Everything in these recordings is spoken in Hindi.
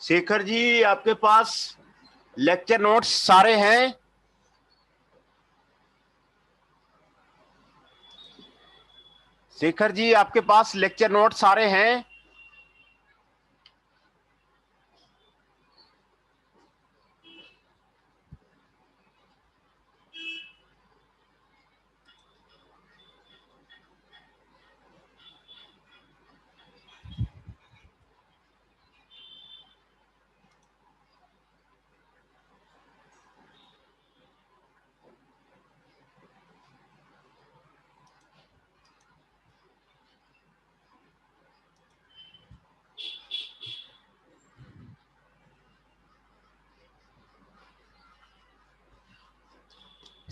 शेखर जी, आपके पास लेक्चर नोट्स सारे हैं? शेखर जी, आपके पास लेक्चर नोट्स सारे हैं?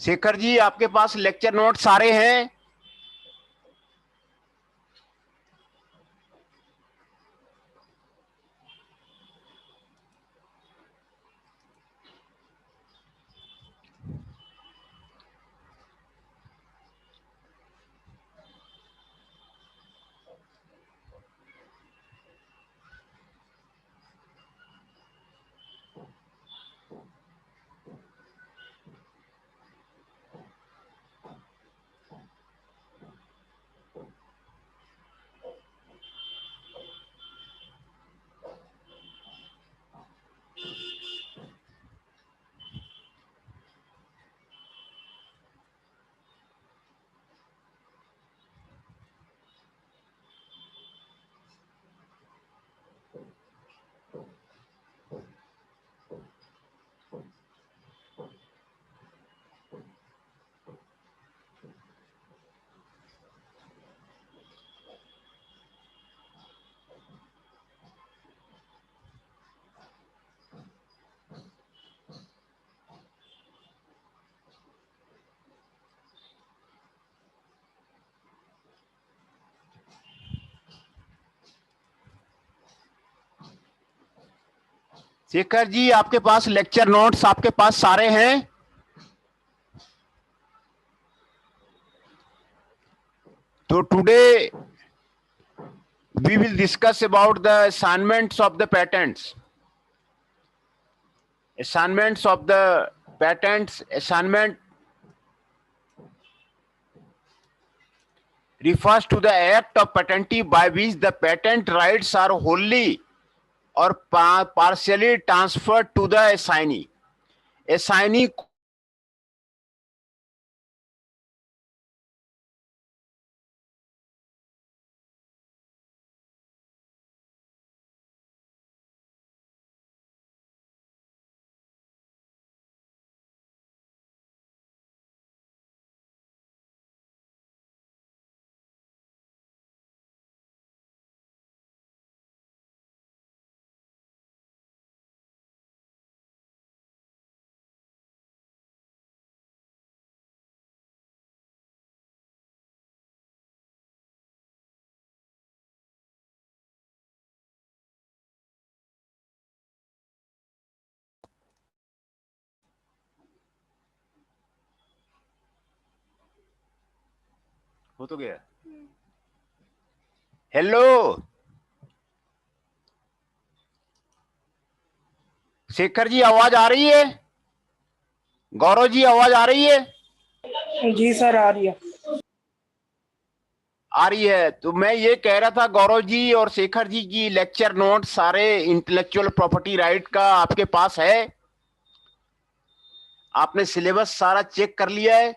शेखर जी, आपके पास लेक्चर नोट्स सारे हैं? शेखर जी, आपके पास लेक्चर नोट्स आपके पास सारे हैं? तो today we will discuss about the assignments of the patents. Assignments of the patents. Assignment refers to the act of patentee by which the patent rights are wholly or partially transferred to the assignee. Assignee हो तो गया। हेलो शेखर जी, आवाज आ रही है? गौरव जी, आवाज आ रही है? जी सर, आ रही है। आ रही है। तो मैं ये कह रहा था, गौरव जी और शेखर जी की लेक्चर नोट सारे इंटेलेक्चुअल प्रॉपर्टी राइट का आपके पास है? आपने सिलेबस सारा चेक कर लिया है?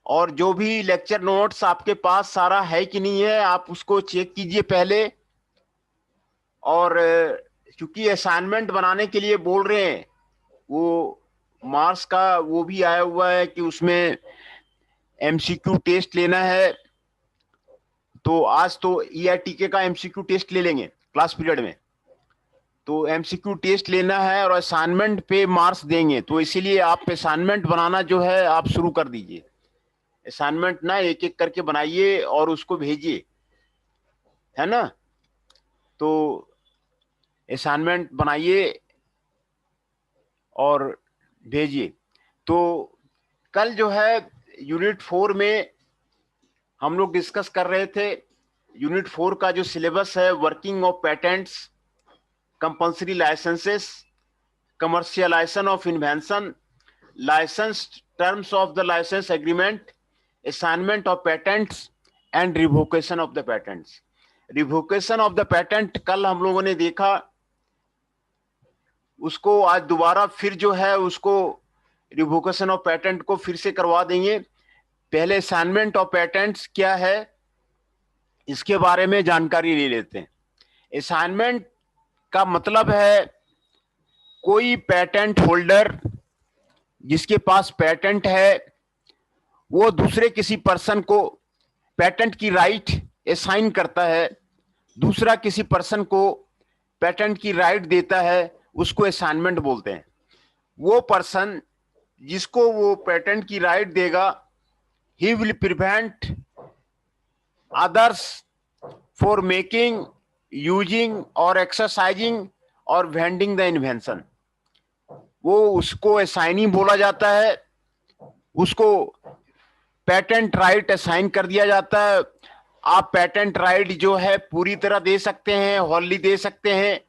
और जो भी लेक्चर नोट्स आपके पास सारा है कि नहीं है, आप उसको चेक कीजिए पहले। और चूंकि असाइनमेंट बनाने के लिए बोल रहे हैं, वो मार्क्स का वो भी आया हुआ है कि उसमें एमसीक्यू टेस्ट लेना है। तो आज तो ईआईटीके का एमसीक्यू टेस्ट ले लेंगे क्लास पीरियड में। तो एमसीक्यू टेस्ट लेना है और असाइनमेंट पे मार्क्स देंगे, तो इसीलिए आप असाइनमेंट बनाना जो है आप शुरू कर दीजिए। असाइनमेंट ना एक एक करके बनाइए और उसको भेजिए, है ना? तो असाइनमेंट बनाइए और भेजिए। तो कल जो है यूनिट 4 में हम लोग डिस्कस कर रहे थे। यूनिट 4 का जो सिलेबस है, working of patents, compulsory licences, commercialization of invention, license terms of the license agreement, assignment of patents and revocation of the patents. Revocation of the patent कल हम लोगों ने देखा, उसको आज दोबारा फिर जो है उसको रिवोकेशन ऑफ पेटेंट को फिर से करवा देंगे। पहले असाइनमेंट ऑफ पेटेंट्स क्या है इसके बारे में जानकारी ले लेते हैं। असाइनमेंट का मतलब है कोई पेटेंट होल्डर जिसके पास पेटेंट है, वो दूसरे किसी पर्सन को पेटेंट की राइट असाइन करता है, दूसरा किसी पर्सन को पेटेंट की राइट देता है, उसको असाइनमेंट बोलते हैं। वो पर्सन जिसको वो पेटेंट की राइट देगा, he will prevent others for making, using और एक्सरसाइजिंग और वेंडिंग द इन्वेंशन। वो उसको असाइनी बोला जाता है, उसको पेटेंट राइट असाइन कर दिया जाता है। आप पेटेंट राइट जो है पूरी तरह दे सकते हैं, हॉली दे सकते हैं,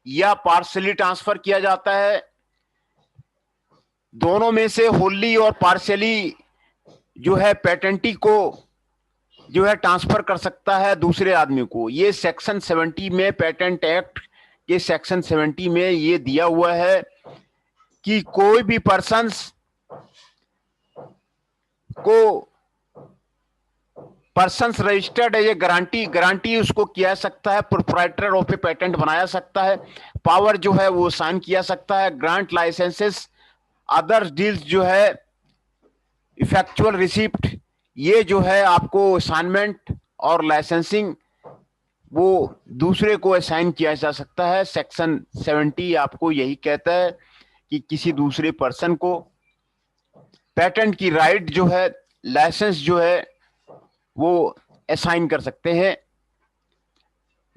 या पार्शली ट्रांसफर किया जाता है। दोनों में से होली और पार्शली जो है पेटेंटी को जो है ट्रांसफर कर सकता है दूसरे आदमी को। ये सेक्शन 70 में, पेटेंट एक्ट के सेक्शन 70 में ये दिया हुआ है कि कोई भी पर्सन को person registered as a guarantee उसको किया सकता है, प्रोप्राइटर ऑफ ए पेटेंट बनाया सकता है, पावर जो है वो साइन किया सकता है, ग्रांट लाइसेंसेस, अदर्स डील्स जो है, इफेक्चुअल रिसिप्ट, ये जो है आपको असाइनमेंट और लाइसेंसिंग वो दूसरे को असाइन किया जा सकता है। सेक्शन 70 आपको यही कहता है कि किसी दूसरे पर्सन को पेटेंट की राइट जो है, लाइसेंस जो है वो असाइन कर सकते हैं।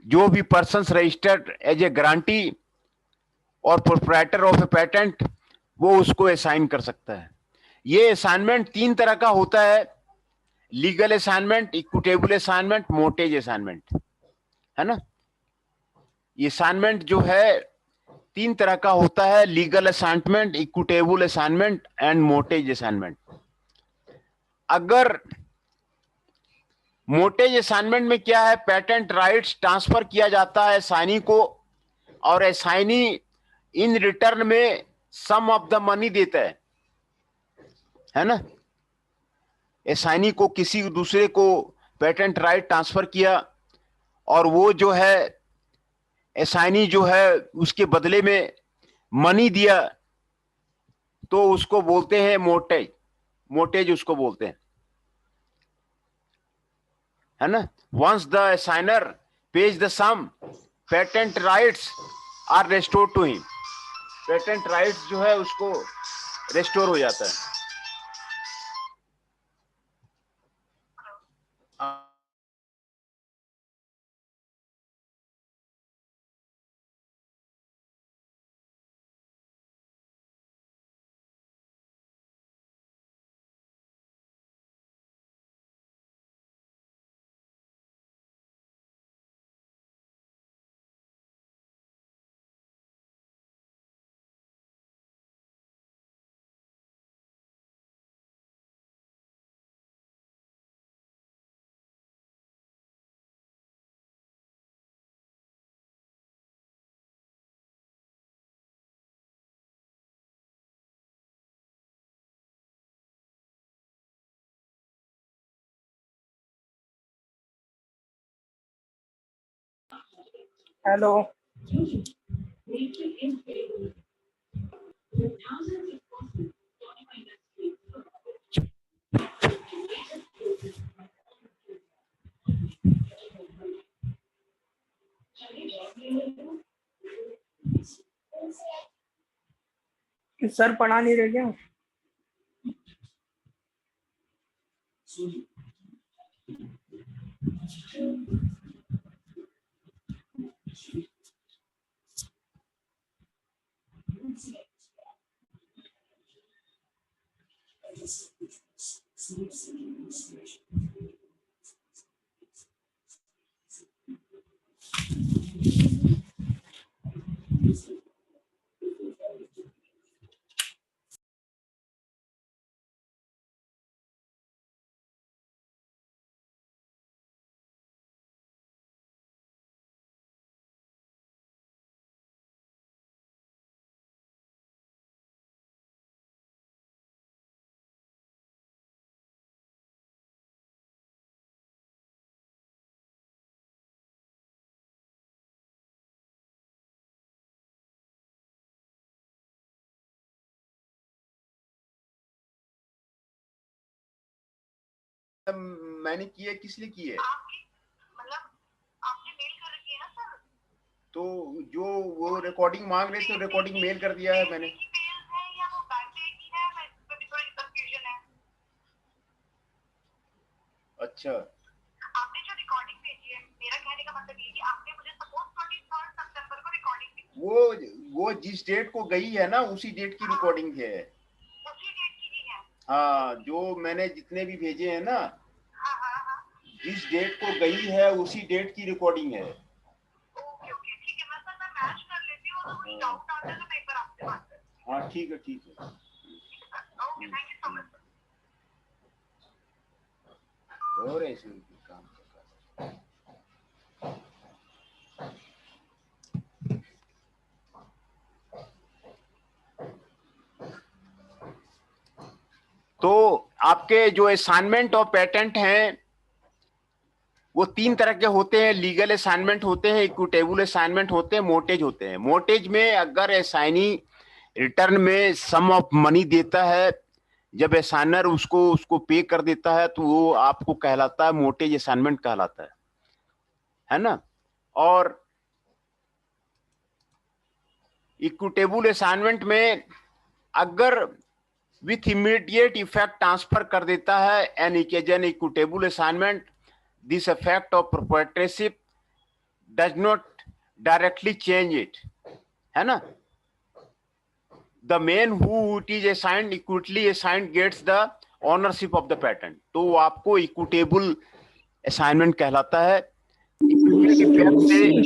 जो भी person registered as a guarantee और प्रोप्राइटर ऑफ ए पेटेंट, वो उसको असाइन कर सकता है। ये असाइनमेंट 3 तरह का होता है: legal assignment, equitable assignment, mortgage assignment, है ना? ये असाइनमेंट जो है 3 तरह का होता है: legal assignment, equitable assignment and मोर्टेज assignment. अगर मोर्टेज असाइनमेंट में क्या है, पेटेंट राइट्स ट्रांसफर किया जाता है असाइनी को, और असाइनी इन रिटर्न में सम ऑफ द मनी देता है ना? असाइनी को किसी दूसरे को पेटेंट राइट ट्रांसफर किया और वो जो है असाइनी जो है उसके बदले में मनी दिया, तो उसको बोलते हैं मोर्टेज। मोर्टेज उसको बोलते हैं, है ना? Once the assigner pays the sum, patent rights are restore to him. Patent rights जो है उसको रेस्टोर हो जाता है। हेलो। सर पढ़ा नहीं रहे क्या? मैंने की है, किस लिए की है? मतलब आपने मेल कर रखी है ना सर? तो जो वो रिकॉर्डिंग मांग रहे थे, रिकॉर्डिंग मेल कर दिया है मैंने। मेल है या वो बैकडे की है? मैं इसमें भी थोड़ी कंफ्यूजन है। अच्छा, आपने जो रिकॉर्डिंग भेजी है, मेरा कहने का मतलब ये है कि आपने मुझे सपोज 23 सितंबर को रिकॉर्डिंग भेजी। वो जिस डेट को गई है ना, उसी डेट की रिकॉर्डिंग है। उसी डेट की ही है? हाँ, जो मैंने जितने भी भेजे हैं ना, हाँ हाँ हाँ। जिस डेट को गई है उसी डेट की रिकॉर्डिंग है। ओके ओके, ठीक है। मैं मैच कर लेती हूँ और कुछ डाउट आता है तो मैं एक बार आपसे बात करती हूँ। हाँ ठीक है, ठीक है। Okay, thank you so much. और ऐसे ही काम करता है। तो आपके जो असाइनमेंट और पेटेंट हैं वो तीन तरह के होते हैं। लीगल असाइनमेंट होते हैं, इक्विटेबल असाइनमेंट होते हैं, मोर्टेज होते हैं। मोर्टेज में अगर असाइनी रिटर्न में सम ऑफ मनी देता है, जब असाइनर उसको उसको पे कर देता है, तो वो आपको कहलाता है मोर्टेज असाइनमेंट कहलाता है ना। और इक्विटेबल असाइनमेंट में अगर विथ इमीडिएट इफेक्ट ट्रांसफर कर देता है, an occasion equitable assignment, this effect of proprietorship does not directly change it, है ना। The man who it is assigned equitably assigned gets the ownership of the patent, तो वो आपको इक्विटेबल असाइनमेंट कहलाता है।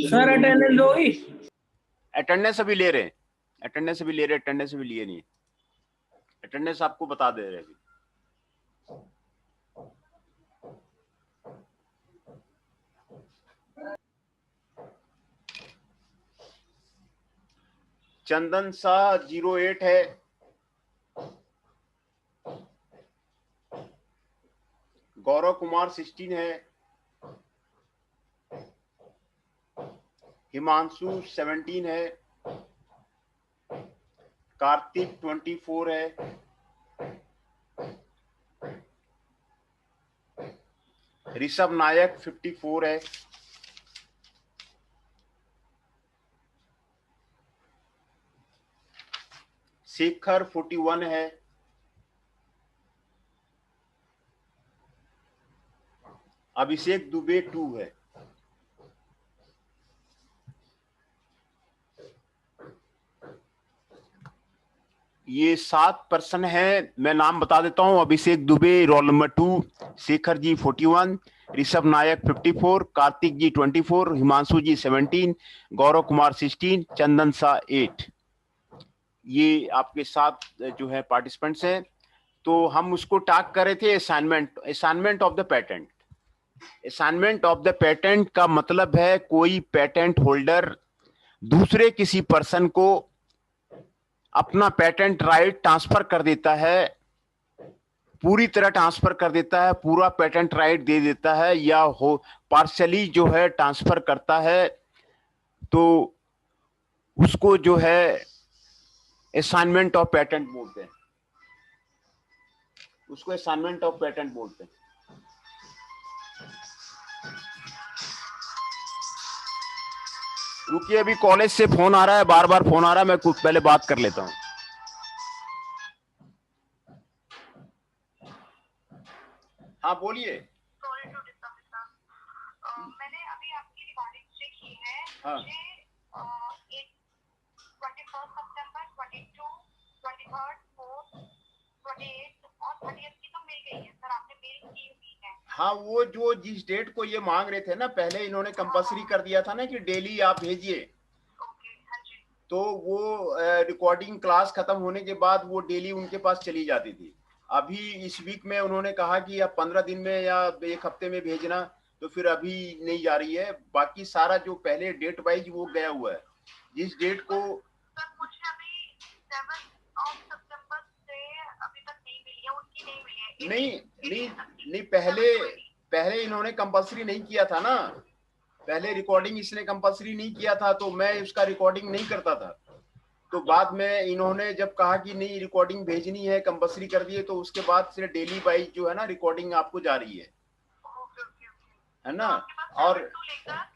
सर अटेंडेंस होगी? अटेंडेंस अभी ले रहे हैं, अटेंडेंस अभी ले रहे हैं, अटेंडेंस अभी लिए नहीं, अटेंडेंस आपको बता दे रहे हैं अभी। चंदन शाह 08 है, गौरव कुमार 16 है, हिमांशु 17 है, कार्तिक 24 है, ऋषभ नायक 54 है, शेखर 41 है, अभिषेक दुबे 2 है। ये 7 पर्सन है, मैं नाम बता देता हूं। अभिषेक दुबे रोल नंबर 2, शेखर जी 41, ऋषभ नायक 54, कार्तिक जी 24, हिमांशु जी 17, गौरव कुमार 16, चंदन शाह 8। ये आपके 7 जो है पार्टिसिपेंट्स हैं। तो हम उसको टॉक कर रहे थे assignment of the patent. Assignment of the patent का मतलब है कोई पेटेंट होल्डर दूसरे किसी पर्सन को अपना पेटेंट राइट ट्रांसफर कर देता है, पूरी तरह ट्रांसफर कर देता है, पूरा पेटेंट राइट दे देता है, या हो पार्शली जो है ट्रांसफर करता है तो उसको जो है असाइनमेंट ऑफ पेटेंट बोलते हैं, उसको असाइनमेंट ऑफ पेटेंट बोलते हैं। रुकिए, अभी कॉलेज से फोन आ रहा है, बार बार फोन आ रहा है, मैं कुछ पहले बात कर लेता हूँ। हाँ बोलिए। सॉरी टू डिस्टर्ब सर, मैंने अभी आपकी रिकॉर्डिंग चेक की है। हाँ। मुझे 21 सितंबर, 22, 23, 4, 28 और 30 की तो मिल गई है सर, आपने मेल की हुई है। हाँ, वो जो जिस डेट को ये मांग रहे थे ना, पहले इन्होंने कंपल्सरी कर दिया था ना कि डेली आप भेजिए, ओके, हाँ जी। तो वो रिकॉर्डिंग क्लास खत्म होने के बाद वो डेली उनके पास चली जाती थी। अभी इस वीक में उन्होंने कहा कि अब 15 दिन में या एक हफ्ते में भेजना, तो फिर अभी नहीं जा रही है। बाकी सारा जो पहले डेट वाइज वो गया हुआ है, जिस डेट को सर मुझे अभी 7 सितंबर से अभी तक नहीं मिली है, उनकी नहीं मिली है। नहीं, पहले इन्होंने कंपल्सरी नहीं किया था ना, पहले रिकॉर्डिंग इसने कंपल्सरी नहीं किया था, तो मैं उसका रिकॉर्डिंग नहीं करता था। तो बाद में इन्होंने जब कहा कि नहीं रिकॉर्डिंग भेजनी है, कंपल्सरी कर दिए, तो उसके बाद से डेली वाइज जो है ना रिकॉर्डिंग आपको जा रही है, है ना। और 7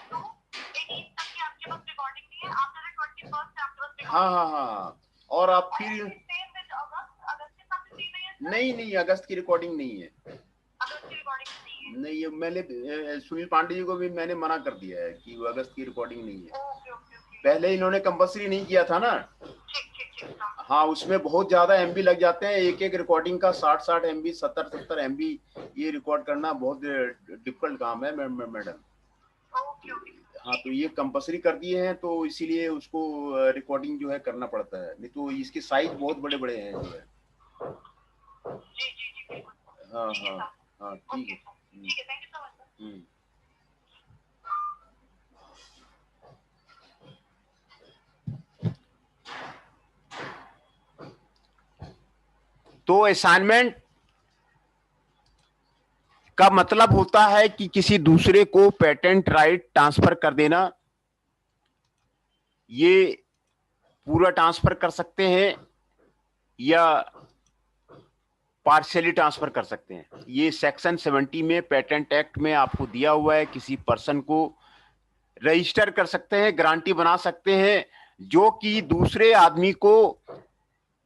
to 18 तक की आपके पास रिकॉर्डिंग नहीं है, आफ्टर 21 आपके पास हाँ, और आप फिर अगस्त के साथ भी नहीं है। नहीं, अगस्त की रिकॉर्डिंग नहीं है, अगस्त की रिकॉर्डिंग नहीं है। नहीं। ये मैंने सुनील पांडे जी को भी मैंने मना कर दिया है कि वो अगस्त की रिकॉर्डिंग नहीं है। ओके। पहले इन्होंने कंपल्सरी नहीं किया था ना। ठीक। हाँ, उसमें बहुत ज्यादा एमबी लग जाते हैं, एक रिकॉर्डिंग का 60 एमबी, 70 एमबी ये रिकॉर्ड करना बहुत डिफिकल्ट काम है मैडम। ओके। हाँ, तो ये कंपल्सरी कर दिए हैं, तो इसीलिए उसको रिकॉर्डिंग जो है करना पड़ता है, नहीं तो इसके साइज बहुत बड़े बड़े हैं जो है। जी बिल्कुल। हाँ, ठीक है। Thank you so much sir. तो असाइनमेंट का मतलब होता है कि किसी दूसरे को पेटेंट राइट ट्रांसफर कर देना। ये पूरा ट्रांसफर कर सकते हैं या पार्शियली ट्रांसफर कर सकते हैं। ये सेक्शन 70 में पेटेंट एक्ट में आपको दिया हुआ है। किसी पर्सन को रजिस्टर कर सकते हैं, गारंटी बना सकते हैं, जो कि दूसरे आदमी को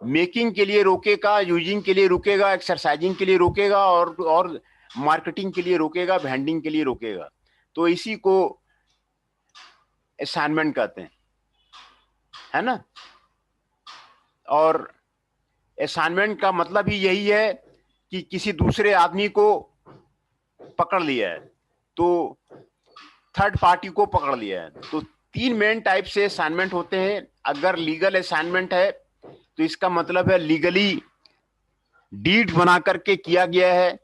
मेकिंग के लिए रोकेगा, यूजिंग के लिए रोकेगा, एक्सरसाइजिंग के लिए रोकेगा, और मार्केटिंग के लिए रोकेगा, वेंडिंग के लिए रोकेगा। तो इसी को असाइनमेंट कहते हैं, है ना। और असाइनमेंट का मतलब ही यही है कि किसी दूसरे आदमी को पकड़ लिया है, तो थर्ड पार्टी को पकड़ लिया है। तो 3 मेन टाइप से असाइनमेंट होते हैं। अगर लीगल असाइनमेंट है तो इसका मतलब है लीगली डीड बना करके किया गया है,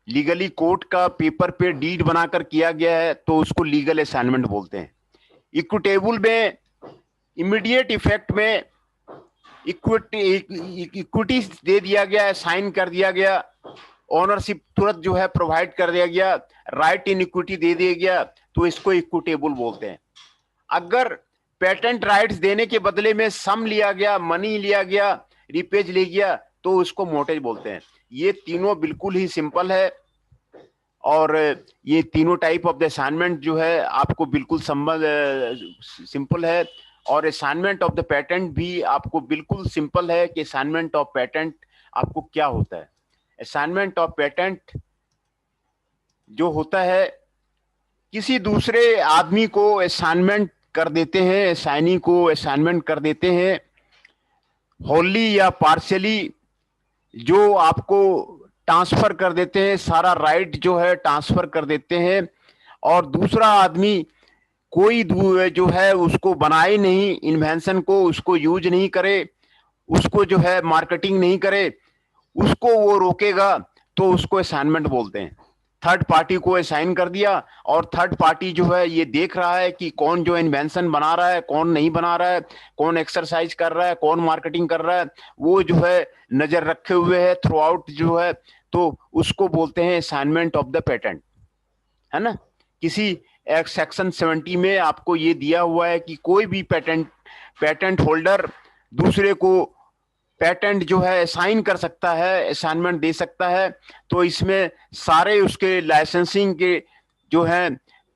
लीगली कोर्ट का पेपर पे डीड बनाकर किया गया है, तो उसको लीगल असाइनमेंट बोलते हैं। इक्विटेबल में इमीडिएट इफेक्ट में इक्विटी दे दिया गया, साइन कर दिया गया, ओनरशिप तुरंत जो है प्रोवाइड कर दिया गया, राइट इन इक्विटी दे दिया गया, तो इसको इक्विटेबल बोलते हैं। अगर पेटेंट राइट्स देने के बदले में सम लिया गया, मनी लिया गया, रिपेज ले गया, तो उसको मोर्टेज बोलते हैं। ये तीनों बिल्कुल ही सिंपल है, और ये तीनों टाइप ऑफ द असाइनमेंट जो है आपको बिल्कुल सिंपल है। और असाइनमेंट ऑफ द पेटेंट भी आपको बिल्कुल सिंपल है कि असाइनमेंट ऑफ पेटेंट आपको क्या होता है। असाइनमेंट ऑफ पेटेंट जो होता है, किसी दूसरे आदमी को असाइनमेंट कर देते हैं, असाइनी को असाइनमेंट कर देते हैं, होली या पार्शियली जो आपको ट्रांसफर कर देते हैं, सारा राइट जो है ट्रांसफर कर देते हैं, और दूसरा आदमी कोई जो है उसको बनाए नहीं, इन्वेंशन को उसको यूज नहीं करे, उसको जो है मार्केटिंग नहीं करे, उसको वो रोकेगा, तो उसको असाइनमेंट बोलते हैं। थर्ड पार्टी को असाइन कर दिया, और थर्ड पार्टी जो है ये देख रहा है कि कौन जो इन्वेंशन बना रहा है, कौन नहीं बना रहा है, कौन एक्सरसाइज कर रहा है, कौन मार्केटिंग कर रहा है, वो जो है नजर रखे हुए है थ्रू आउट जो है, तो उसको बोलते हैं असाइनमेंट ऑफ द पेटेंट, है ना। किसी एक्ट सेक्शन 70 में आपको ये दिया हुआ है कि कोई भी पेटेंट होल्डर दूसरे को पेटेंट जो है असाइन कर सकता है, असाइनमेंट दे सकता है। तो इसमें सारे उसके लाइसेंसिंग के जो है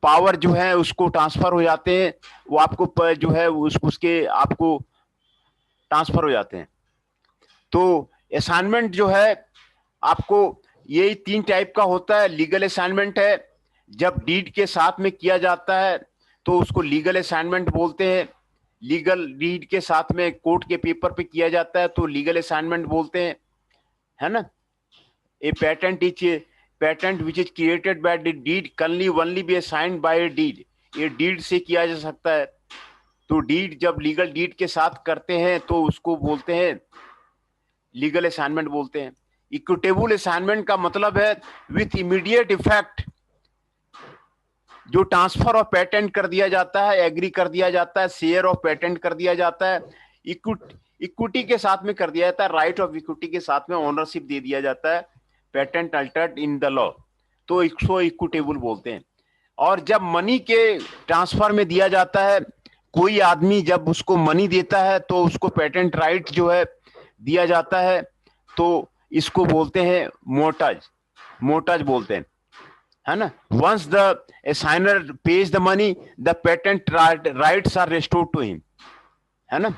पावर जो है उसको ट्रांसफर हो जाते हैं, वो आपको जो है उसके आपको ट्रांसफर हो जाते हैं। तो असाइनमेंट जो है आपको यही 3 टाइप का होता है। लीगल असाइनमेंट है, जब डीड के साथ में किया जाता है तो उसको लीगल असाइनमेंट बोलते हैं। लीगल डीड के साथ में कोर्ट के पेपर पे किया जाता है तो लीगल असाइनमेंट बोलते हैं, है ना। A patent which is created by the deed can only be assigned by a deed. ये डीड से किया जा सकता है। तो डीड जब लीगल डीड के साथ करते हैं तो उसको बोलते हैं लीगल असाइनमेंट बोलते हैं। इक्विटेबल असाइनमेंट का मतलब है विथ इमीडिएट इफेक्ट, जो ट्रांसफर ऑफ पेटेंट कर दिया जाता है, एग्री कर दिया जाता है, शेयर ऑफ पेटेंट कर दिया जाता है, इक्विटी के साथ में कर दिया जाता है, राइट ऑफ इक्विटी के साथ में ओनरशिप दे दिया जाता है, patent Altered in the law, तो इसको इक्विटेबल बोलते हैं। और जब मनी के ट्रांसफर में दिया जाता है, कोई आदमी जब उसको मनी देता है तो उसको पेटेंट राइट जो है दिया जाता है, तो इसको बोलते हैं मोर्टगेज बोलते हैं, है ना। Once the assigner pays the money the patent rights are restored to him, है ना।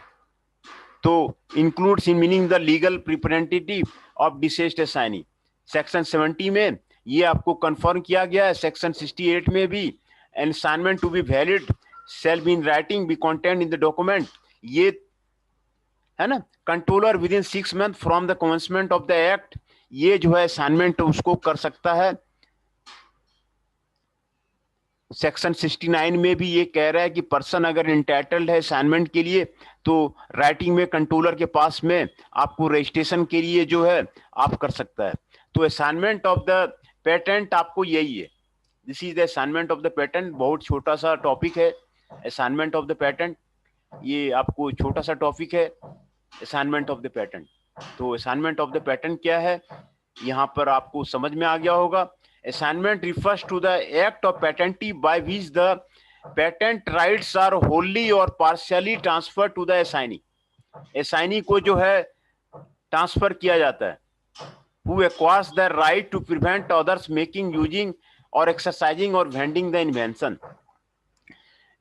तो includes in meaning the legal representative of deceased assignee. Section 70 में ये आपको कंफर्म किया गया है। सेक्शन 68 में भी an assignment to be valid shall be in writing be content in the document, ये है ना। Controller within 6 month from the commencement of the act, ये जो है असाइनमेंट उसको कर सकता है। सेक्शन 69 में भी ये कह रहा है कि पर्सन अगर इंटाइटल्ड है असाइनमेंट के लिए तो राइटिंग में कंट्रोलर के पास में आपको रजिस्ट्रेशन के लिए जो है आप कर सकता है। तो असाइनमेंट ऑफ द पेटेंट आपको यही है, this is the assignment of the patent. बहुत छोटा सा टॉपिक है असाइनमेंट ऑफ द पेटेंट, ये आपको छोटा सा टॉपिक है असाइनमेंट ऑफ द पेटेंट। तो असाइनमेंट ऑफ द पेटेंट क्या है, यहाँ पर आपको समझ में आ गया होगा। Assignment refers to the act of patentee by which the patent rights are wholly or partially transferred to the assignee। assignee को जो है ट्रांसफर किया जाता है, who acquires the right to prevent others making, using or exercising or vending the invention,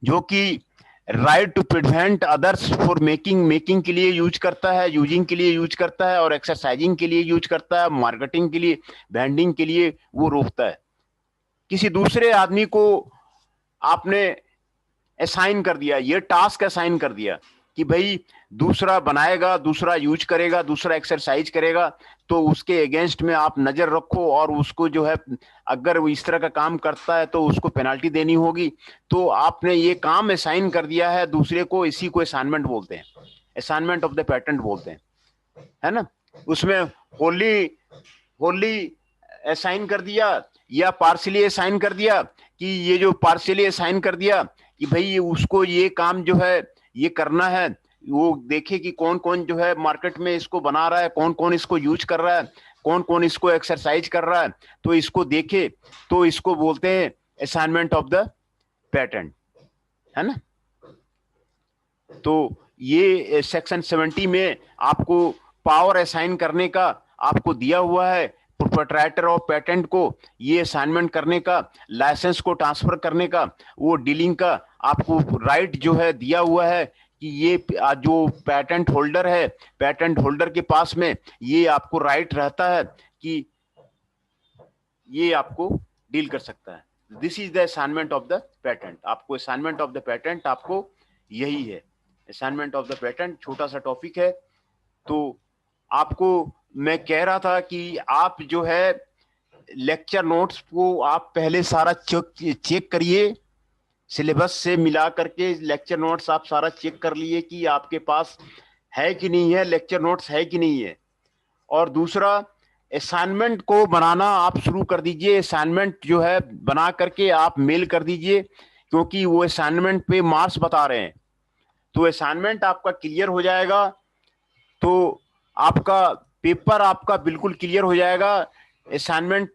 जो कि right to prevent others for making के लिए यूज करता है, यूजिंग के लिए यूज करता है, और एक्सरसाइजिंग के लिए यूज करता है, मार्केटिंग के लिए, वेंडिंग के लिए वो रोकता है। किसी दूसरे आदमी को आपने असाइन कर दिया, ये टास्क असाइन कर दिया कि भाई दूसरा बनाएगा, दूसरा यूज करेगा, दूसरा एक्सरसाइज करेगा, तो उसके अगेंस्ट में आप नजर रखो और उसको जो है अगर वो इस तरह का काम करता है तो उसको पेनाल्टी देनी होगी। तो आपने ये काम असाइन कर दिया है दूसरे को, इसी को असाइनमेंट बोलते हैं, असाइनमेंट ऑफ द पेटेंट बोलते हैं, है ना। उसमें होली असाइन कर दिया या पार्शियली असाइन कर दिया, कि ये जो पार्शियली असाइन कर दिया कि भाई उसको ये काम जो है ये करना है, वो देखे कि कौन कौन जो है मार्केट में इसको बना रहा है, कौन कौन इसको यूज कर रहा है, कौन कौन इसको एक्सरसाइज कर रहा है, तो इसको देखे, तो इसको बोलते हैं असाइनमेंट ऑफ द पेटेंट, है ना। तो ये सेक्शन 70 में आपको पावर असाइन करने का आपको दिया हुआ है, प्रोप्राइटर ऑफ पेटेंट को ये असाइनमेंट करने का, लाइसेंस को ट्रांसफर करने का, वो डीलिंग का आपको राइट जो है दिया हुआ है कि ये जो पेटेंट होल्डर है, पेटेंट होल्डर के पास में ये आपको राइट रहता है कि ये आपको डील कर सकता है। This is the assignment of the patent. आपको असाइनमेंट ऑफ द पेटेंट आपको यही है, असाइनमेंट ऑफ द पेटेंट छोटा सा टॉपिक है। तो आपको मैं कह रहा था कि आप जो है लेक्चर नोट्स को आप पहले सारा चेक करिए, सिलेबस से मिला करके लेक्चर नोट्स आप सारा चेक कर लिए कि आपके पास है कि नहीं है, लेक्चर नोट्स है कि नहीं है। और दूसरा, असाइनमेंट को बनाना आप शुरू कर दीजिए, असाइनमेंट जो है बना करके आप मेल कर दीजिए, क्योंकि वो असाइनमेंट पे मार्क्स बता रहे हैं। तो असाइनमेंट आपका क्लियर हो जाएगा तो आपका पेपर आपका बिल्कुल क्लियर हो जाएगा। असाइनमेंट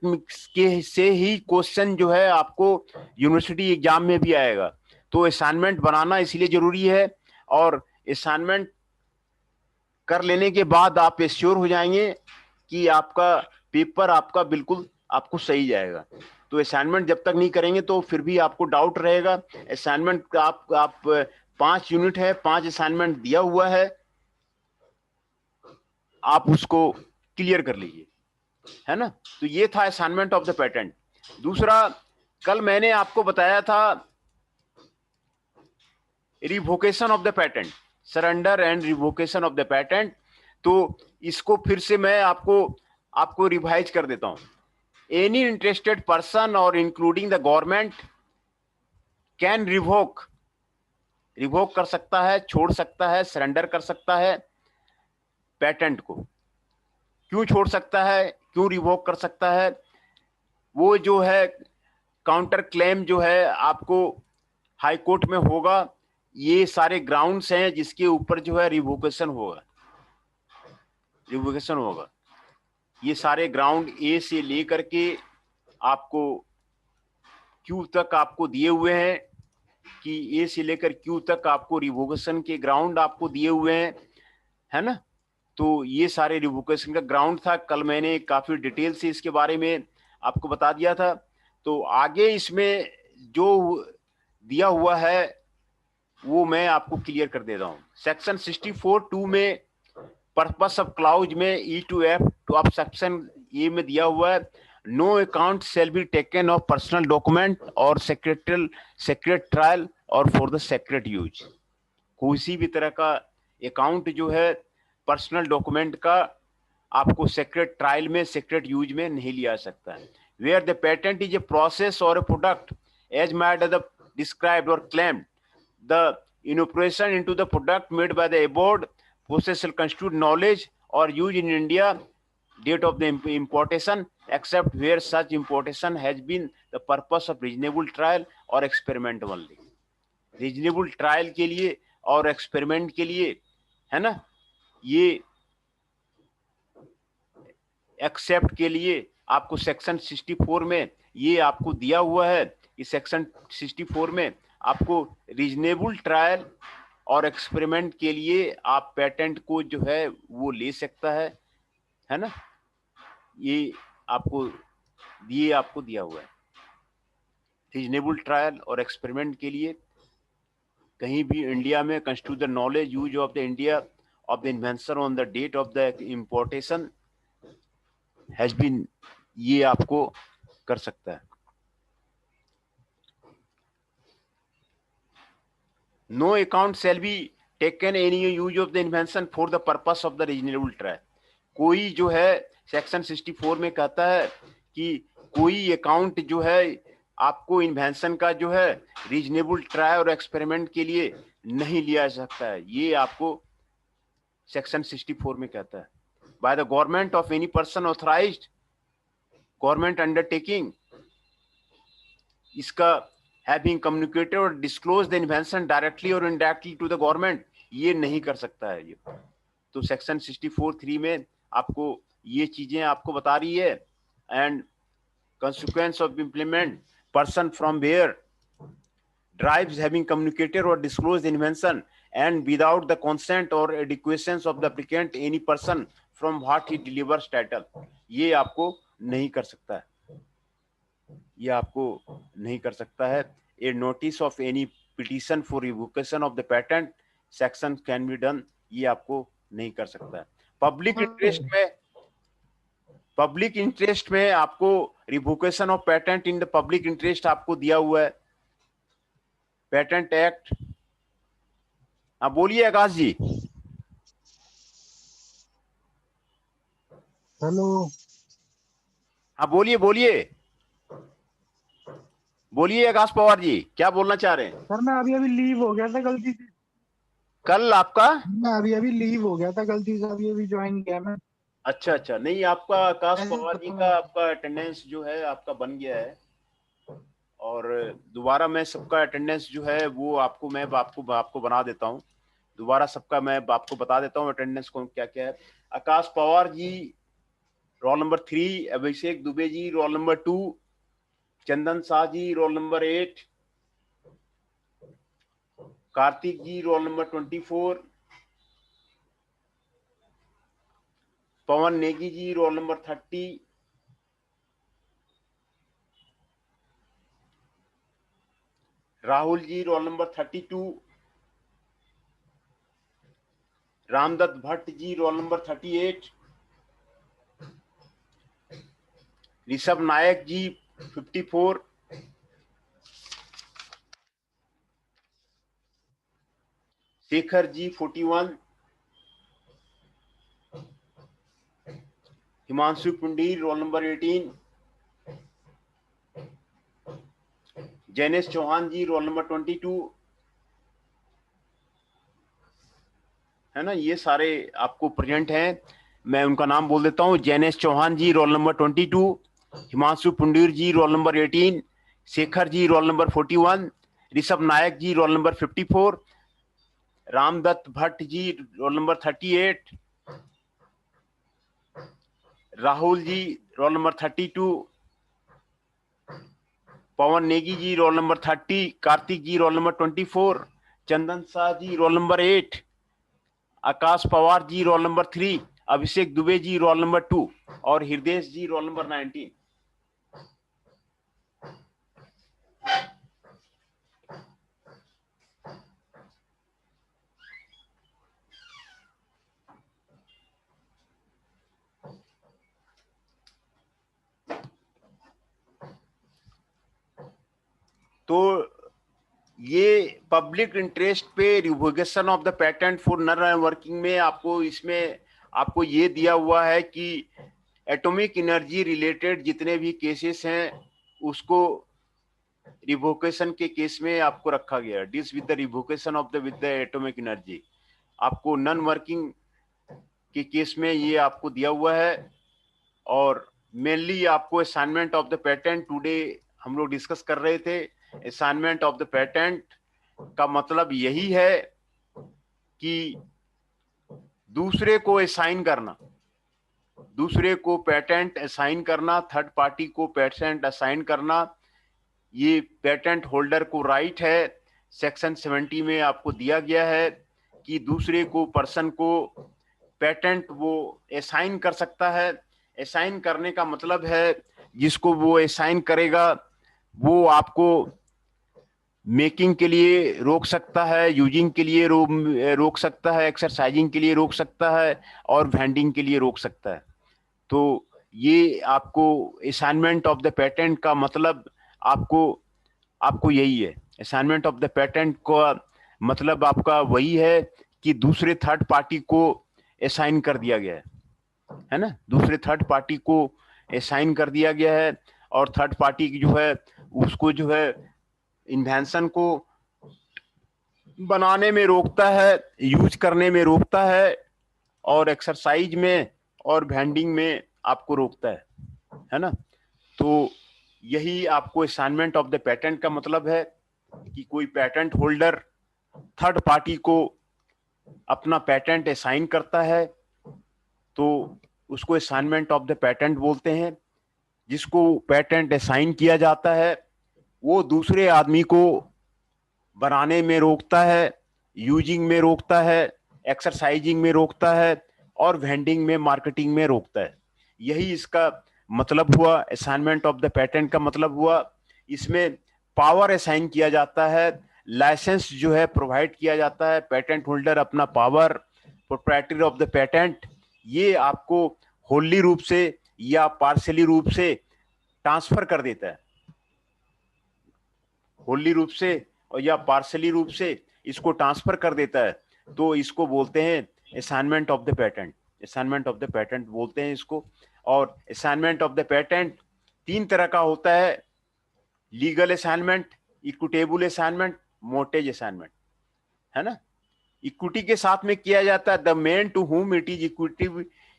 के से ही क्वेश्चन जो है आपको यूनिवर्सिटी एग्जाम में भी आएगा। तो असाइनमेंट बनाना इसलिए जरूरी है, और असाइनमेंट कर लेने के बाद आप एश्योर हो जाएंगे कि आपका पेपर आपका बिल्कुल आपको सही जाएगा। तो असाइनमेंट जब तक नहीं करेंगे तो फिर भी आपको डाउट रहेगा। असाइनमेंट आप 5 यूनिट है, 5 असाइनमेंट दिया हुआ है, आप उसको क्लियर कर लीजिए, है ना। तो ये था असाइनमेंट ऑफ द पेटेंट। दूसरा, कल मैंने आपको बताया था revocation of the patent, surrender and revocation of the patent. तो इसको फिर से मैं आपको रिवाइज कर देता हूं। एनी इंटरेस्टेड पर्सन और including the government can revoke कर सकता है, छोड़ सकता है, सरेंडर कर सकता है पेटेंट को। क्यों छोड़ सकता है, क्यों रिवोक कर सकता है? वो जो है काउंटर क्लेम जो है आपको हाई कोर्ट में होगा। ये सारे ग्राउंड्स हैं जिसके ऊपर जो है रिवोकेशन होगा। ये सारे ग्राउंड ए से लेकर के आपको क्यू तक आपको दिए हुए हैं, कि ए से लेकर क्यू तक आपको रिवोकेशन के ग्राउंड आपको दिए हुए हैं, है ना। तो ये सारे रिवोकेशन का ग्राउंड था। कल मैंने काफी डिटेल से इसके बारे में आपको बता दिया था। तो आगे इसमें जो दिया हुआ है वो मैं आपको क्लियर कर देता हूं। सेक्शन 64(2) में पर्पस ऑफ क्लाउज में E two F two of section A में दिया हुआ है, no account shall be taken of personal document और सेक्रेट ट्रायल और फॉर द सेक्रेट यूज। किसी भी तरह का अकाउंट जो है पर्सनल डॉक्यूमेंट का आपको सेक्रेट ट्रायल में, सेक्रेट यूज में नहीं लिया सकता है। Where the patent is a process और a product as made the described और claimed, the incorporation into the product made by the above process shall constitute knowledge or use in India date of the importation, except where such importation has been the purpose of reasonable trial or experiment only। reasonable trial के लिए और experiment के लिए, है ना, ये एक्सेप्ट के लिए आपको सेक्शन 64 में ये आपको दिया हुआ है। इस सेक्शन 64 में आपको रीजनेबल ट्रायल और एक्सपेरिमेंट के लिए आप पेटेंट को जो है वो ले सकता है ना। ये आपको दिया हुआ है। रीजनेबल ट्रायल और एक्सपेरिमेंट के लिए कहीं भी इंडिया में constitute the knowledge use of the India of the invention on the date of the importation has been, ये आपको कर सकता है। No account shall be taken any use of the invention for the purpose of the reasonable trial. कोई जो है सेक्शन 64 में कहता है कि कोई अकाउंट जो है आपको इन्वेंशन का जो है रीजनेबल ट्रायल और एक्सपेरिमेंट के लिए नहीं लिया जा सकता है। ये आपको सेक्शन 64 में कहता है। By the government of any person authorised government undertaking, इसका having communicated or disclosed the invention directly or indirectly to the government, ये नहीं कर सकता है ये। तो सेक्शन 64(3) में आपको ये चीजें आपको बता रही है। And consequence of implement person from where drives having communicated or disclosed the invention and without the consent or adequacy of the applicant any person from what he delivers title, ये आपको नहीं कर सकता है। ये आपको नहीं कर सकता है। A notice of any petition for revocation of the patent section can be done, ये आपको नहीं कर सकता है। पब्लिक इंटरेस्ट में आपको revocation of patent in the public interest आपको दिया हुआ है, पेटेंट एक्ट। हाँ बोलिए आकाश जी। हेलो। हाँ बोलिए आकाश पवार जी, क्या बोलना चाह रहे हैं? सर मैं अभी लीव हो गया था गलती से। कल आपका? मैं अभी लीव हो गया था गलती से, अभी ज्वाइन किया मैं। अच्छा, नहीं आपका आकाश पवार जी का आपका अटेंडेंस जो है आपका बन गया है, और दोबारा मैं सबका अटेंडेंस जो है वो मैं आपको बना देता हूँ। दोबारा सबका मैं आपको बता देता हूँ अटेंडेंस कौन क्या क्या है। आकाश पवार जी रोल नंबर 3 अभिषेक दुबे जी, रोल नंबर 2 चंदन शाह जी, रोल नंबर 8 कार्तिक जी, रोल नंबर 24 पवन Negi ji, roll number 30 Rahul ji, roll number 32 Ramdatt Bhatt ji, roll number 38 Rishabh नायक जी 54 शेखर जी 41 हिमांशु पुंडीर रोल नंबर 18 जैनेश चौहान जी, रोल नंबर 22 है ना। ये सारे आपको प्रेजेंट हैं, मैं उनका नाम बोल देता हूं। जैनेश चौहान जी, रोल नंबर 22 हिमांशु पुंडीर जी, roll number 18 Shekhar ji, roll number 41 Rishabh नायक जी, roll number 54 Ramdatt Bhatt ji, roll number 38 Rahul ji, roll number 32 पवन नेगी जी, रोल नंबर 30 कार्तिक जी, रोल नंबर 24 चंदन शाह जी, रोल नंबर 8 आकाश पवार जी, रोल नंबर 3 अभिषेक दुबे जी, रोल नंबर 2 और हृदय जी, रोल नंबर 19। तो ये पब्लिक इंटरेस्ट पे revocation of the patent for non working में आपको इसमें आपको ये दिया हुआ है कि एटॉमिक एनर्जी रिलेटेड जितने भी केसेस हैं उसको रिवोकेशन के केस में आपको रखा गया। This with the revocation of the with the atomic energy आपको नॉन वर्किंग के केस में ये आपको दिया हुआ है। और मेनली आपको assignment of the patent today हम लोग डिस्कस कर रहे थे। असाइनमेंट ऑफ द पेटेंट का मतलब यही है कि दूसरे को असाइन करना, दूसरे को पेटेंट असाइन करना, थर्ड पार्टी को पेटेंट असाइन करना, ये पेटेंट होल्डर को राइट है। सेक्शन 70 में आपको दिया गया है कि दूसरे को पर्सन को पेटेंट वो असाइन कर सकता है। असाइन करने का मतलब है जिसको वो असाइन करेगा वो आपको मेकिंग के लिए रोक सकता है, यूजिंग के लिए रोक सकता है, एक्सरसाइजिंग के लिए रोक सकता है और वेंडिंग के लिए रोक सकता है। तो ये आपको असाइनमेंट ऑफ द पेटेंट का मतलब आपको यही है। असाइनमेंट ऑफ द पेटेंट का मतलब आपका वही है कि दूसरे थर्ड पार्टी को असाइन कर दिया गया है ना, दूसरे थर्ड पार्टी को असाइन कर दिया गया है और थर्ड पार्टी जो है उसको जो है इन्वेंशन को बनाने में रोकता है, यूज करने में रोकता है और एक्सरसाइज में और वेंडिंग में आपको रोकता है ना। तो यही आपको असाइनमेंट ऑफ द पेटेंट का मतलब है कि कोई पेटेंट होल्डर थर्ड पार्टी को अपना पेटेंट असाइन करता है तो उसको असाइनमेंट ऑफ द पेटेंट बोलते हैं। जिसको पेटेंट असाइन किया जाता है वो दूसरे आदमी को बनाने में रोकता है, यूजिंग में रोकता है, एक्सरसाइजिंग में रोकता है और वेंडिंग में, मार्केटिंग में रोकता है। यही इसका मतलब हुआ, असाइनमेंट ऑफ द पेटेंट का मतलब हुआ। इसमें पावर असाइन किया जाता है, लाइसेंस जो है प्रोवाइड किया जाता है। पेटेंट होल्डर अपना power, proprietary of the patent, ये आपको होली रूप से या पार्शियली रूप से ट्रांसफर कर देता है। होली रूप से और या पार्शियली रूप से इसको ट्रांसफर कर देता है तो इसको बोलते हैं assignment of the patent. Assignment of the patent बोलते हैं इसको। और असाइनमेंट ऑफ द पेटेंट 3 तरह का होता है: legal assignment, equitable assignment, mortgage assignment, है ना। इक्विटी के साथ में किया जाता है the man to whom it is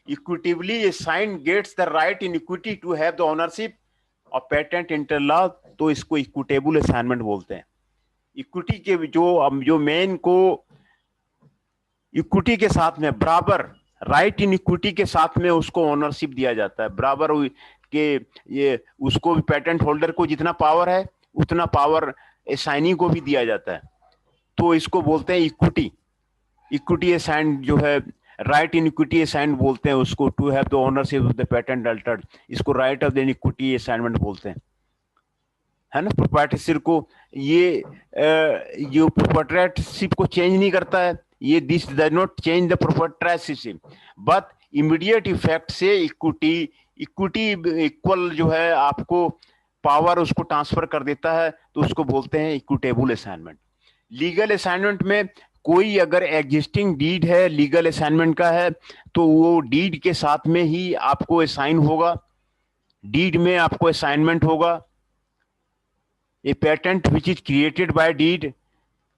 equitably assigned gets the right in equity to have the ownership of patent inter law, तो इसको इक्विटेबल असाइनमेंट बोलते हैं। इक्विटी के जो मैन को इक्विटी के साथ में बराबर राइट इन इक्विटी के साथ में उसको ओनरशिप दिया जाता है बराबर के ये उसको भी पेटेंट होल्डर को जितना पावर है उतना पावर असाइनी को भी दिया जाता है। तो इसको बोलते हैं इक्विटी, इक्विटी असाइंड जो है, राइट इन इक्विटी असाइंड बोलते हैं उसको, to have the ownership of the patent altered, इसको right of the equity assignment बोलते हैं, है ना। प्रोप्राइटरशिप को ये जो प्रोप्राइटरशिप को चेंज नहीं करता है, ये this does not change the proprietorship but immediate effect से इक्विटी इक्वल जो है आपको पावर उसको ट्रांसफर कर देता है, तो उसको बोलते हैं इक्विटेबल असाइनमेंट। लीगल असाइनमेंट में कोई अगर एग्जिस्टिंग डीड है लीगल असाइनमेंट का है तो वो डीड के साथ में ही आपको असाइन होगा, डीड में आपको असाइनमेंट होगा। A patent which is created by deed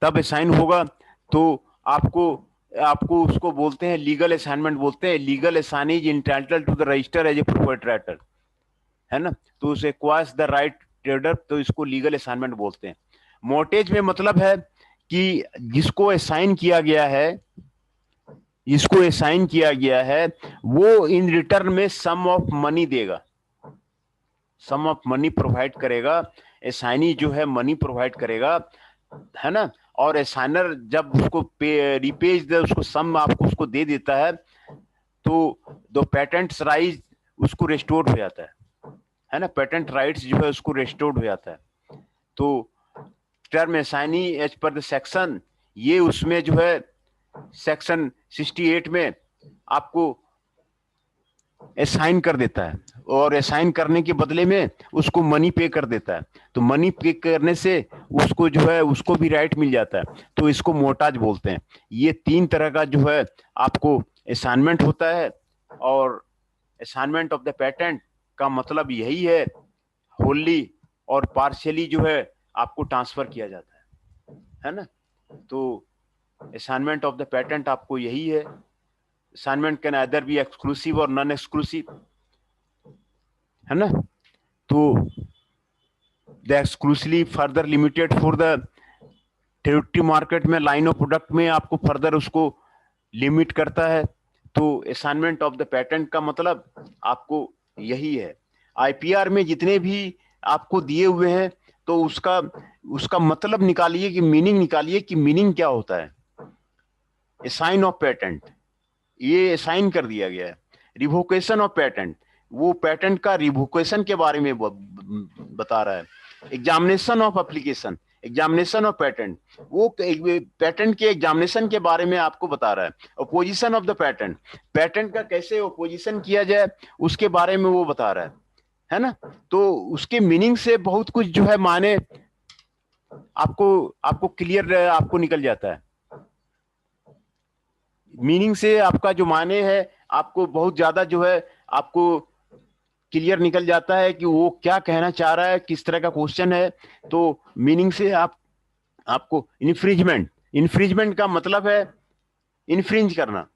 तब असाइन होगा, तो आपको उसको बोलते हैं लीगल असाइनमेंट बोलते हैं। Legal assign is entitled to the register as a proprietor, है ना, तो उसे एक्वायर्स द राइट ट्रेडर, तो इसको लीगल असाइनमेंट बोलते हैं। मोर्टेज में मतलब है कि जिसको असाइन किया गया है वो इन रिटर्न में सम ऑफ मनी देगा, सम ऑफ मनी प्रोवाइड करेगा, असाइनी जो है मनी प्रोवाइड करेगा, है ना। और असाइनर जब उसको रिपेज दे उसको सम आपको उसको दे देता है तो दो पेटेंट्स राइट उसको रेस्टोर्ड हो जाता है ना, पेटेंट राइट्स जो है उसको रेस्टोर्ड हो जाता है। तो term assignee as per the section, ये उसमें जो है सेक्शन 68 में आपको असाइन कर देता है और असाइन करने के बदले में उसको मनी पे कर देता है, तो मनी पे करने से उसको जो है उसको भी राइट मिल जाता है, तो इसको मोर्टाज बोलते हैं। ये 3 तरह का जो है आपको असाइनमेंट होता है, और असाइनमेंट ऑफ द पेटेंट का मतलब यही होली और पार्शियली जो है आपको ट्रांसफर किया जाता है ना। तो असाइनमेंट ऑफ द पेटेंट आपको यही है। Assignment can either be exclusive और नॉन एक्सक्लूसिव, है ना। तो the exclusively further limited for the territory market में लाइन ऑफ प्रोडक्ट में आपको फर्दर उसको लिमिट करता है। तो असाइनमेंट ऑफ द पेटेंट का मतलब आपको यही है। आईपीआर में जितने भी आपको दिए हुए हैं तो उसका मतलब निकालिए कि मीनिंग क्या होता है। असाइन ऑफ पेटेंट, ये असाइन कर दिया गया है। रिवोकेशन ऑफ पेटेंट, वो पेटेंट का रिवोकेशन के बारे में बता रहा है। Examination of application, examination of patent, वो पेटेंट के एग्जामिनेशन के बारे में आपको बता रहा है। Opposition of the patent, patent का कैसे अपोजिशन किया जाए उसके बारे में वो बता रहा है ना। तो उसके मीनिंग से बहुत कुछ जो है माने आपको क्लियर आपको निकल जाता है। मीनिंग से आपका जो माने है आपको बहुत ज्यादा जो है आपको क्लियर निकल जाता है कि वो क्या कहना चाह रहा है, किस तरह का क्वेश्चन है। तो मीनिंग से आपको इन्फ्रिंजमेंट का मतलब है इन्फ्रिंज करना,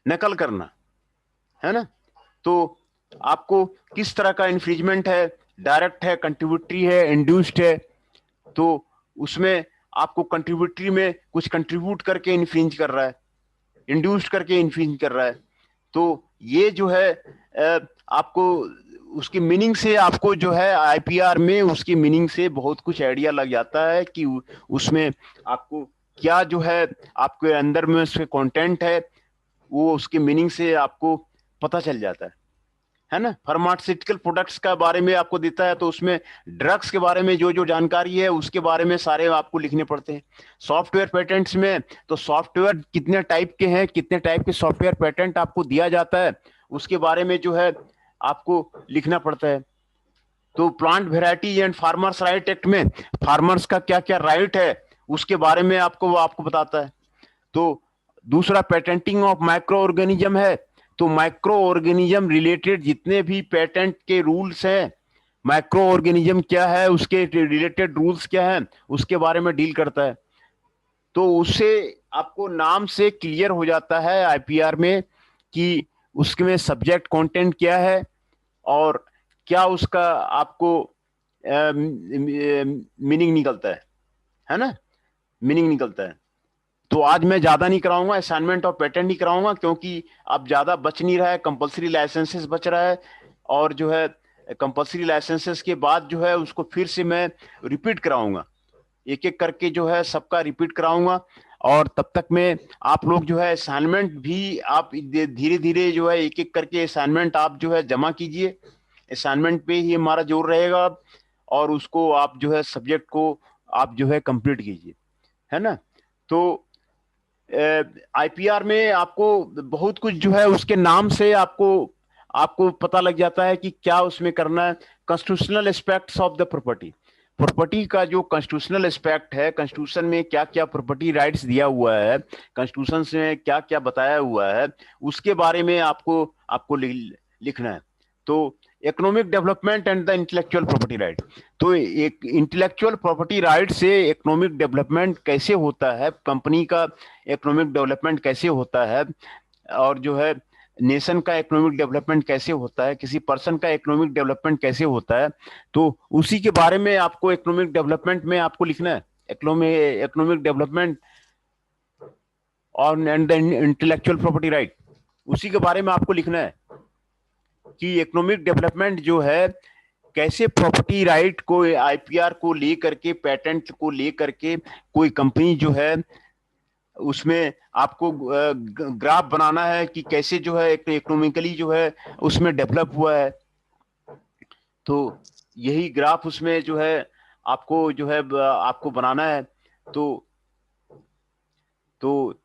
नकल करना, है ना। तो आपको किस तरह का इन्फ्रिंजमेंट है, डायरेक्ट है, कंट्रीब्यूटरी है, इंड्यूस्ड है। तो उसमें आपको कंट्रीब्यूटरी में कुछ कंट्रीब्यूट करके इन्फ्रिंज कर रहा है, इंड्यूस्ड करके इन्फ्रिंज कर रहा है। तो ये जो है आपको उसकी मीनिंग से आपको जो है आईपीआर में उसकी मीनिंग से बहुत कुछ आइडिया लग जाता है कि उसमें आपको क्या जो है आपके अंदर में उसके कंटेंट है, वो उसकी मीनिंग से आपको पता चल जाता है ना। फार्मास्यूटिकल प्रोडक्ट्स का बारे में आपको देता है तो उसमें ड्रग्स के बारे में जो जानकारी है उसके बारे में सारे आपको लिखने पड़ते हैं। सॉफ्टवेयर पेटेंट्स में तो सॉफ्टवेयर कितने टाइप के हैं, कितने टाइप के सॉफ्टवेयर पेटेंट आपको दिया जाता है उसके बारे में जो है आपको लिखना पड़ता है। तो plant variety and farmers right act में फार्मर्स का क्या क्या राइट है उसके बारे में आपको बताता है। तो दूसरा पेटेंटिंग ऑफ माइक्रो ऑर्गेनिज्म है, तो माइक्रो ऑर्गेनिज्म रिलेटेड जितने भी पेटेंट के रूल्स हैं, माइक्रो ऑर्गेनिज्म क्या है उसके रिलेटेड रूल्स क्या है उसके बारे में डील करता है। तो उससे आपको नाम से क्लियर हो जाता है आईपीआर में कि उसमें सब्जेक्ट कंटेंट क्या है और क्या उसका आपको मीनिंग निकलता है ना, मीनिंग निकलता है। तो आज मैं ज्यादा नहीं कराऊंगा, असाइनमेंट और पेटेंट नहीं कराऊंगा, क्योंकि अब ज्यादा बच नहीं रहा है, कंपलसरी लाइसेंसेस बच रहा है, और जो है कंपलसरी लाइसेंसेस के बाद जो है उसको फिर से मैं रिपीट कराऊंगा, एक एक करके जो है सबका रिपीट कराऊंगा। और तब तक में आप लोग जो है असाइनमेंट भी आप धीरे धीरे जो है एक एक करके असाइनमेंट आप जो है जमा कीजिए, असाइनमेंट पे ही हमारा जोर रहेगा, और उसको आप जो है सब्जेक्ट को आप जो है कंप्लीट कीजिए, है ना। तो आईपीआर में आपको बहुत कुछ जो है उसके नाम से आपको आपको पता लग जाता है कि क्या उसमें करना है। Constitutional aspects of the property, property का जो कॉन्स्टिट्यूशनल एस्पेक्ट है, कॉन्स्टिट्यूशन में क्या क्या प्रॉपर्टी राइट्स दिया हुआ है, कॉन्स्टिट्यूशन से क्या क्या बताया हुआ है, उसके बारे में आपको आपको लिखना है। तो economic development and the intellectual property right, तो एक इंटेलेक्चुअल प्रॉपर्टी राइट से इकोनॉमिक डेवलपमेंट कैसे होता है, कंपनी का इकोनॉमिक डेवलपमेंट कैसे होता है, और जो है नेशन का इकोनॉमिक डेवलपमेंट कैसे होता है, किसी पर्सन का इकोनॉमिक डेवलपमेंट कैसे होता है, तो उसी के बारे में आपको इकोनॉमिक डेवलपमेंट में आपको लिखना है, इकोनॉमिक डेवलपमेंट और and the intellectual property right, उसी के बारे में आपको लिखना है कि इकोनॉमिक डेवलपमेंट जो है कैसे प्रॉपर्टी राइट को, आईपीआर को लेकर के, पेटेंट को लेकर के कोई कंपनी जो है उसमें आपको ग्राफ बनाना है कि कैसे जो है इकोनॉमिकली जो है उसमें डेवलप हुआ है। तो यही ग्राफ उसमें जो है आपको जो है आपको बनाना है। तो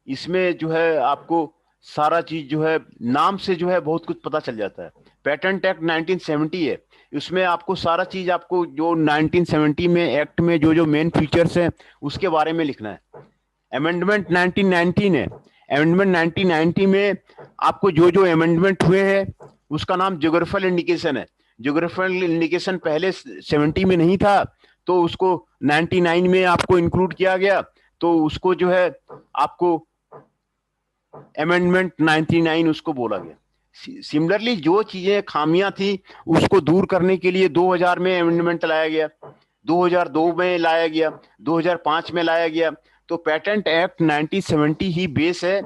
इसमें जो है आपको सारा चीज जो है नाम से जो है बहुत कुछ पता चल जाता है। पेटेंट एक्ट 1970 है, उसमें आपको सारा चीज आपको जो 1970 में एक्ट में जो जो मेन फीचर्स हैं उसके बारे में लिखना है। अमेंडमेंट 1919 है, अमेंडमेंट 1990 में आपको जो जो अमेंडमेंट हुए हैं उसका नाम ज्योग्राफिकल इंडिकेशन है। ज्योग्राफिकल इंडिकेशन पहले 70 में नहीं था, तो उसको 99 में आपको इंक्लूड किया गया, तो उसको जो है आपको अमेंडमेंट 99 उसको बोला गया। सिमिलरली जो चीजें खामियां थी उसको दूर करने के लिए 2000 में अमेंडमेंट लाया गया, 2002 में लाया गया, 2005 में लाया गया। तो पेटेंट एक्ट 1970 ही बेस है,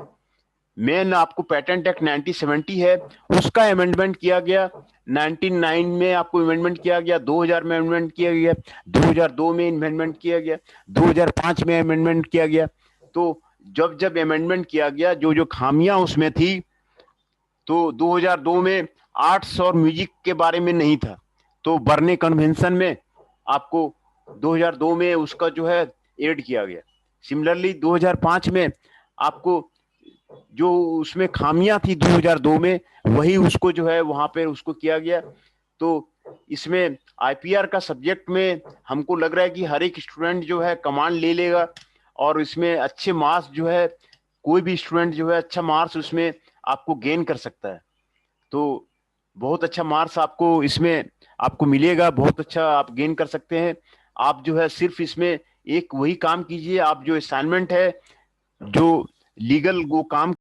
मेन आपको पेटेंट एक्ट 1970 है, उसका अमेंडमेंट किया गया। 99 में आपको अमेंडमेंट किया गया, 2000 में अमेंडमेंट किया गया, 2002 में अमेंडमेंट किया गया, 2005 में अमेंडमेंट किया गया। तो जब जब अमेंडमेंट किया गया जो जो खामियां उसमें थी, तो 2002 में आर्ट्स और म्यूजिक के बारे में नहीं था, तो बर्ने कन्वेंशन में आपको 2002 में उसका जो है ऐड किया गया। सिमिलरली 2005 में आपको जो उसमें खामियां थी 2002 में, वही उसको जो है वहां पे उसको किया गया। तो इसमें आईपीआर का सब्जेक्ट में हमको लग रहा है कि हर एक स्टूडेंट जो है कमांड ले लेगा, और इसमें अच्छे मार्क्स जो है कोई भी स्टूडेंट जो है अच्छा मार्क्स उसमें आपको गेन कर सकता है। तो बहुत अच्छा मार्क्स आपको इसमें आपको मिलेगा, बहुत अच्छा आप गेन कर सकते हैं। आप जो है सिर्फ इसमें एक वही काम कीजिए, आप जो असाइनमेंट है जो लीगल वो काम